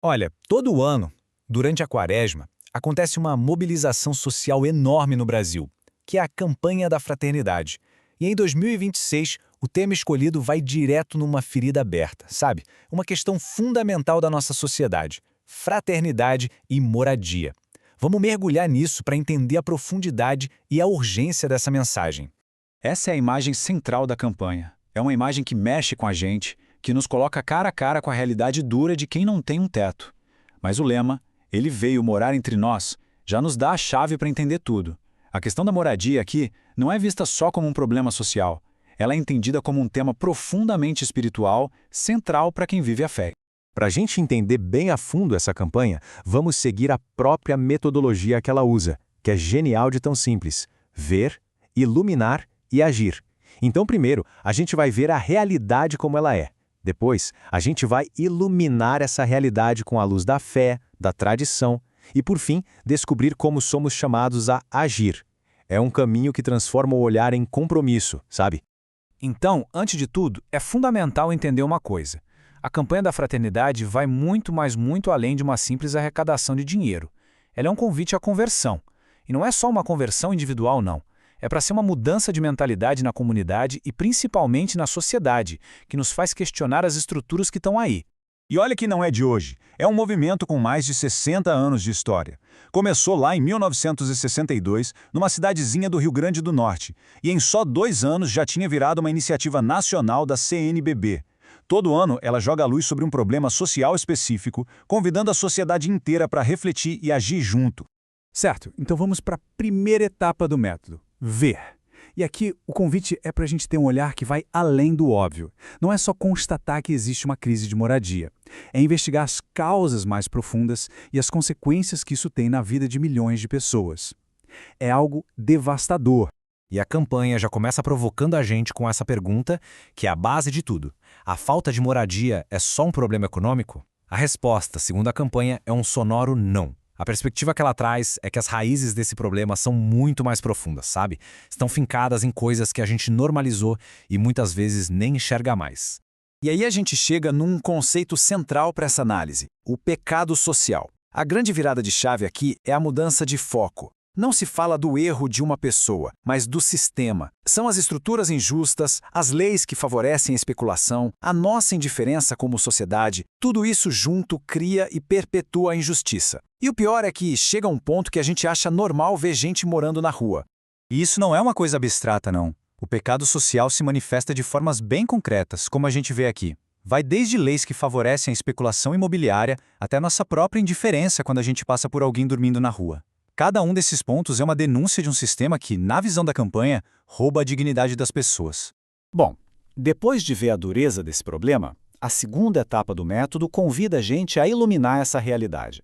Olha, todo ano, durante a Quaresma, acontece uma mobilização social enorme no Brasil, que é a Campanha da Fraternidade. E em 2026, o tema escolhido vai direto numa ferida aberta, sabe? Uma questão fundamental da nossa sociedade: fraternidade e moradia. Vamos mergulhar nisso para entender a profundidade e a urgência dessa mensagem. Essa é a imagem central da campanha. É uma imagem que mexe com a gente, que nos coloca cara a cara com a realidade dura de quem não tem um teto. Mas o lema, "Ele veio morar entre nós", já nos dá a chave para entender tudo. A questão da moradia aqui não é vista só como um problema social. Ela é entendida como um tema profundamente espiritual, central para quem vive a fé. Para a gente entender bem a fundo essa campanha, vamos seguir a própria metodologia que ela usa, que é genial de tão simples: ver, iluminar e agir. Então, primeiro, a gente vai ver a realidade como ela é. Depois, a gente vai iluminar essa realidade com a luz da fé, da tradição e, por fim, descobrir como somos chamados a agir. É um caminho que transforma o olhar em compromisso, sabe? Então, antes de tudo, é fundamental entender uma coisa. A campanha da fraternidade vai muito, mas muito além de uma simples arrecadação de dinheiro. Ela é um convite à conversão. E não é só uma conversão individual, não. É para ser uma mudança de mentalidade na comunidade e principalmente na sociedade, que nos faz questionar as estruturas que estão aí. E olha que não é de hoje. É um movimento com mais de 60 anos de história. Começou lá em 1962, numa cidadezinha do Rio Grande do Norte, e em só 2 anos já tinha virado uma iniciativa nacional da CNBB. Todo ano, ela joga a luz sobre um problema social específico, convidando a sociedade inteira para refletir e agir junto. Certo, então vamos para a primeira etapa do método: ver. E aqui o convite é para a gente ter um olhar que vai além do óbvio. Não é só constatar que existe uma crise de moradia. É investigar as causas mais profundas e as consequências que isso tem na vida de milhões de pessoas. É algo devastador. E a campanha já começa provocando a gente com essa pergunta, que é a base de tudo. A falta de moradia é só um problema econômico? A resposta, segundo a campanha, é um sonoro não. A perspectiva que ela traz é que as raízes desse problema são muito mais profundas, sabe? Estão fincadas em coisas que a gente normalizou e muitas vezes nem enxerga mais. E aí a gente chega num conceito central para essa análise: o pecado social. A grande virada de chave aqui é a mudança de foco. Não se fala do erro de uma pessoa, mas do sistema. São as estruturas injustas, as leis que favorecem a especulação, a nossa indiferença como sociedade. Tudo isso junto cria e perpetua a injustiça. E o pior é que chega um ponto que a gente acha normal ver gente morando na rua. E isso não é uma coisa abstrata, não. O pecado social se manifesta de formas bem concretas, como a gente vê aqui. Vai desde leis que favorecem a especulação imobiliária até nossa própria indiferença quando a gente passa por alguém dormindo na rua. Cada um desses pontos é uma denúncia de um sistema que, na visão da campanha, rouba a dignidade das pessoas. Bom, depois de ver a dureza desse problema, a segunda etapa do método convida a gente a iluminar essa realidade.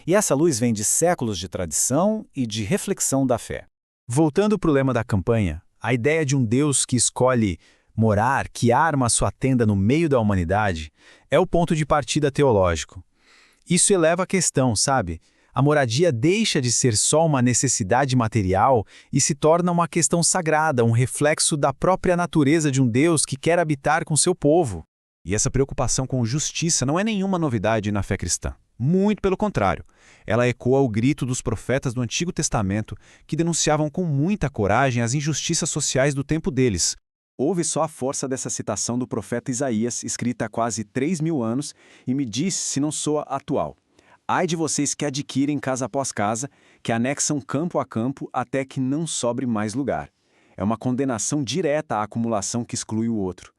E essa luz vem de séculos de tradição e de reflexão da fé. Voltando para o lema da campanha, a ideia de um Deus que escolhe morar, que arma sua tenda no meio da humanidade, é o ponto de partida teológico. Isso eleva a questão, sabe? A moradia deixa de ser só uma necessidade material e se torna uma questão sagrada, um reflexo da própria natureza de um Deus que quer habitar com seu povo. E essa preocupação com justiça não é nenhuma novidade na fé cristã. Muito pelo contrário. Ela ecoa o grito dos profetas do Antigo Testamento que denunciavam com muita coragem as injustiças sociais do tempo deles. Ouve só a força dessa citação do profeta Isaías, escrita há quase 3.000 anos, e me diz se não soa atual. Ai de vocês que adquirem casa após casa, que anexam campo a campo até que não sobre mais lugar. É uma condenação direta à acumulação que exclui o outro.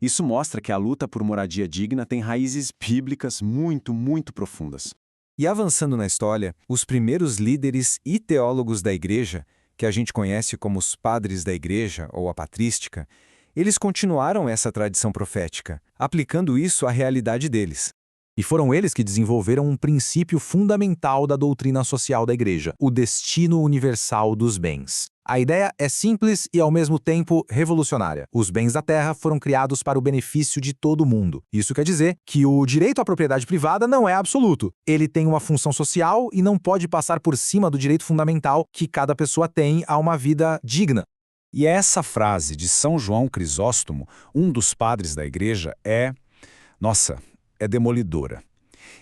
Isso mostra que a luta por moradia digna tem raízes bíblicas muito, muito profundas. E avançando na história, os primeiros líderes e teólogos da igreja, que a gente conhece como os padres da igreja ou a patrística, eles continuaram essa tradição profética, aplicando isso à realidade deles. E foram eles que desenvolveram um princípio fundamental da doutrina social da igreja, o destino universal dos bens. A ideia é simples e, ao mesmo tempo, revolucionária. Os bens da terra foram criados para o benefício de todo mundo. Isso quer dizer que o direito à propriedade privada não é absoluto. Ele tem uma função social e não pode passar por cima do direito fundamental que cada pessoa tem a uma vida digna. E essa frase de São João Crisóstomo, um dos padres da igreja, é demolidora.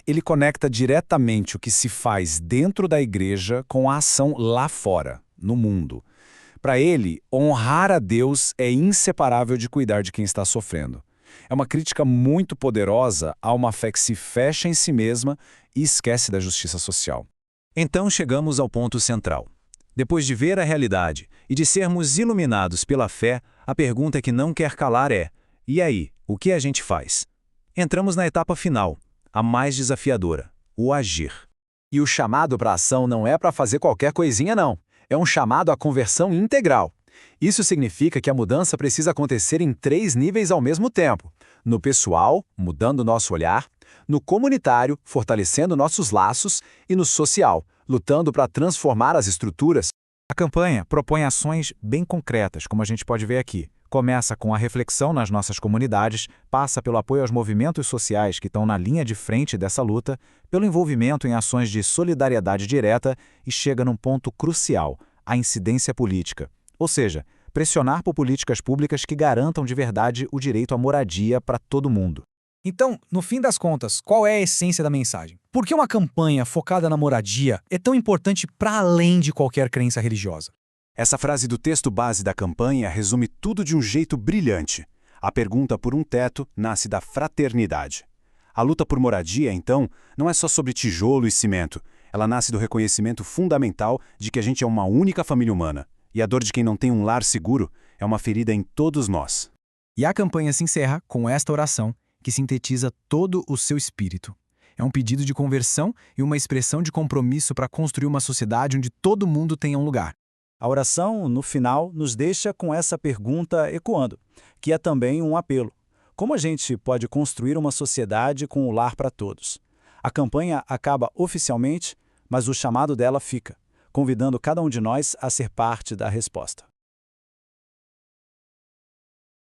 ele conecta diretamente o que se faz dentro da igreja com a ação lá fora, no mundo. Para ele, honrar a Deus é inseparável de cuidar de quem está sofrendo. É uma crítica muito poderosa a uma fé que se fecha em si mesma e esquece da justiça social. Então chegamos ao ponto central. Depois de ver a realidade e de sermos iluminados pela fé, a pergunta que não quer calar é: e aí, o que a gente faz? Entramos na etapa final, a mais desafiadora, o agir. E o chamado para a ação não é para fazer qualquer coisinha, não. É um chamado à conversão integral. Isso significa que a mudança precisa acontecer em 3 níveis ao mesmo tempo. No pessoal, mudando nosso olhar, no comunitário, fortalecendo nossos laços, e no social, lutando para transformar as estruturas. A campanha propõe ações bem concretas, como a gente pode ver aqui. Começa com a reflexão nas nossas comunidades, passa pelo apoio aos movimentos sociais que estão na linha de frente dessa luta, pelo envolvimento em ações de solidariedade direta e chega num ponto crucial, a incidência política. Ou seja, pressionar por políticas públicas que garantam de verdade o direito à moradia para todo mundo. Então, no fim das contas, qual é a essência da mensagem? Por que uma campanha focada na moradia é tão importante para além de qualquer crença religiosa? Essa frase do texto base da campanha resume tudo de um jeito brilhante. A pergunta por um teto nasce da fraternidade. A luta por moradia, então, não é só sobre tijolo e cimento. Ela nasce do reconhecimento fundamental de que a gente é uma única família humana. E a dor de quem não tem um lar seguro é uma ferida em todos nós. E a campanha se encerra com esta oração, que sintetiza todo o seu espírito. É um pedido de conversão e uma expressão de compromisso para construir uma sociedade onde todo mundo tenha um lugar. A oração, no final, nos deixa com essa pergunta ecoando, que é também um apelo. Como a gente pode construir uma sociedade com o lar para todos? A campanha acaba oficialmente, mas o chamado dela fica, convidando cada um de nós a ser parte da resposta.